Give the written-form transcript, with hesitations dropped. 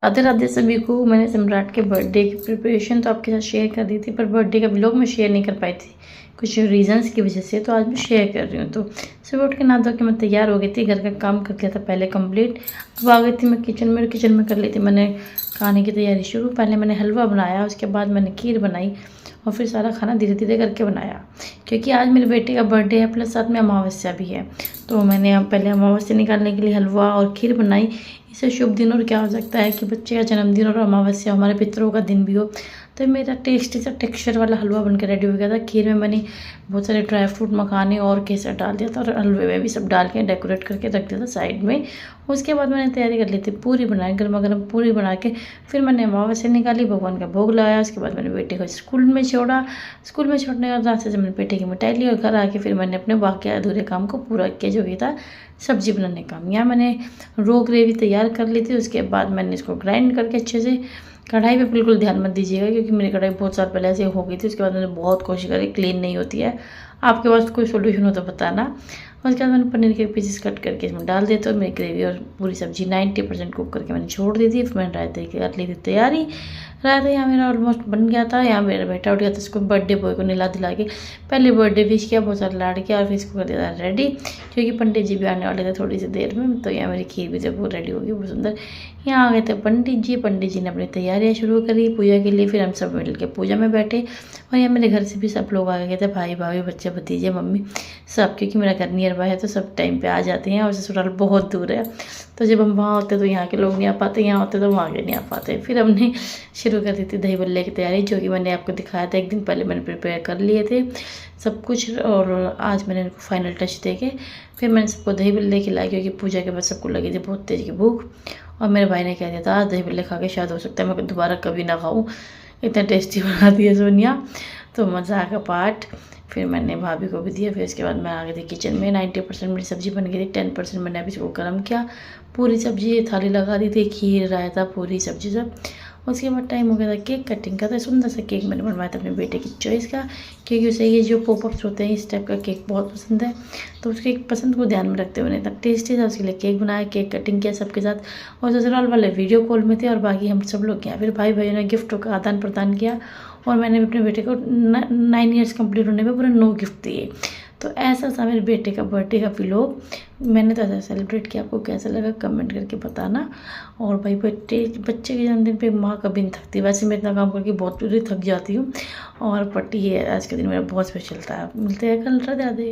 राधे राधे सभी को। मैंने सम्राट के बर्थडे की प्रिपरेशन तो आपके साथ शेयर कर दी थी, पर बर्थडे का व्लॉग मैं शेयर नहीं कर पाई थी कुछ रीजंस की वजह से, तो आज मैं शेयर कर रही हूँ। तो सुबह उठ के नहा धो के मैं तैयार हो गई थी, घर का काम कर लिया था पहले कंप्लीट। अब आ गई थी मैं किचन में, किचन में कर ली थी मैंने खाने की तैयारी शुरू। पहले मैंने हलवा बनाया, उसके बाद मैंने खीर बनाई और फिर सारा खाना धीरे धीरे करके बनाया, क्योंकि आज मेरे बेटे का बर्थडे है प्लस साथ में अमावस्या भी है। तो मैंने अब पहले अमावस्या निकालने के लिए हलवा और खीर बनाई। इससे शुभ दिन और क्या हो सकता है कि बच्चे का जन्मदिन और अमावस्या हमारे पितरों का दिन भी हो। तो मेरा टेस्टी सा टेक्सचर वाला हलवा बनकर रेडी हो गया था। खीर में मैंने बहुत सारे ड्राई फ्रूट मखाने और केसर डाल दिया था और हलवे में भी सब डाल के डेकोरेट करके रख दिया था साइड में। उसके बाद मैंने तैयारी कर ली थी, पूरी बनाई, गर्मा गर्म पूरी बना के फिर मैंने अमावस्या निकाली, भगवान का भोग लगाया। उसके बाद मैंने बेटे को स्कूल में छोड़ा। स्कूल में छोड़ने के बाद रास्ते से मैंने बेटे की मिठाई ली और घर आके फिर मैंने अपने बाकी अधूरे काम को पूरा किया, जो भी था सब्जी बनाने का। यहाँ मैंने रो ग्रेवी तैयार कर ली थी। उसके बाद मैंने इसको ग्राइंड करके अच्छे से, कढ़ाई पे बिल्कुल ध्यान मत दीजिएगा क्योंकि मेरी कढ़ाई बहुत साल पहले ऐसे हो गई थी। उसके बाद मैंने बहुत कोशिश करी, क्लीन नहीं होती है। आपके पास कोई सोल्यूशन हो तो बताना। उसके बाद मैंने पनीर के पीसेस कट करके इसमें डाल दिए। तो मेरी ग्रेवी और पूरी सब्जी 90% कुक करके मैंने छोड़ दी थी। फिर मैंने रायते की कर ली थी तैयारी। रायता यहाँ मेरा ऑलमोस्ट बन गया था। यहाँ मेरा बेटा उठ गया था, उसको बर्थडे बॉय को नहला दिला के पहले बर्थडे विश किया, बहुत सारा लाड किया और फिर इसको कर दिया था रेडी, क्योंकि पंडित जी भी आने वाले थे थोड़ी सी देर में। तो यहाँ मेरी खीर भी जब वो रेडी होगी बहुत सुंदर। यहाँ आ गए थे पंडित जी ने अपनी तैयारियाँ शुरू करी पूजा के लिए। फिर हम सब मिल के पूजा में बैठे और यहाँ मेरे घर से भी सब लोग आ गए थे, भाई भाभी, बच्चे, भतीजे, मम्मी, सब, क्योंकि मेरा घर नियर बाय है तो सब टाइम पे आ जाते हैं और ससुराल बहुत दूर है। तो जब हम वहाँ होते तो यहाँ के लोग नहीं आ पाते, यहाँ होते तो वहाँ के नहीं आ पाते। फिर हमने शुरू कर दी थी दही बल्ले की तैयारी, जो कि मैंने आपको दिखाया था एक दिन पहले, मैंने प्रिपेयर कर लिए थे सब कुछ। और आज मैंने इनको फाइनल टच दे के फिर मैंने सबको दही बल्ले खिलाई, क्योंकि पूजा के बाद सबको लगी थी बहुत तेज़ की भूख। और मेरे भाई ने कह दिया था आज दही बल्ले खा के शायद हो सकता है मैं दोबारा कभी ना खाऊँ, इतना टेस्टी बना दिया सोनिया। तो मज़ाक पार्ट फिर मैंने भाभी को भी दिया। फिर उसके बाद मैं आ गई थी किचन में। 90% मेरी सब्ज़ी बन गई थी, 10% मैंने अभी इसको गर्म किया। पूरी सब्ज़ी थाली लगा दी थी, खीर, रायता, पूरी सब्ज़ी सब। उसके बाद टाइम हो गया था केक कटिंग का। तो सुंदर सा केक मैंने बनवाया था अपने बेटे की चॉइस का, क्योंकि उसे ये जो पॉपअप्स होते हैं इस टाइप का केक बहुत पसंद है। तो उसके पसंद को ध्यान में रखते हुए इतना टेस्टी था, उसके लिए केक बनाया, केक कटिंग किया सबके साथ। और ससुराल वाले वीडियो कॉल में थे और बाकी हम सब लोग किया। फिर भाई भाइयों ने गिफ्टों का आदान प्रदान किया और मैंने अपने बेटे को 9 ईयर्स कंप्लीट होने में पूरे 9 गिफ्ट दिए। तो ऐसा था मेरे बेटे का बर्थडे का व्लॉग। मैंने तो ऐसा सेलिब्रेट किया, आपको कैसा लगा कमेंट करके बताना। और भाई बच्चे के जन्मदिन पे माँ कभी नहीं थकती, वैसे मैं इतना काम करके बहुत पूरी थक जाती हूँ। और पट्टी है आज का दिन मेरा बहुत स्पेशल था। मिलते हैं कल, राधे राधे।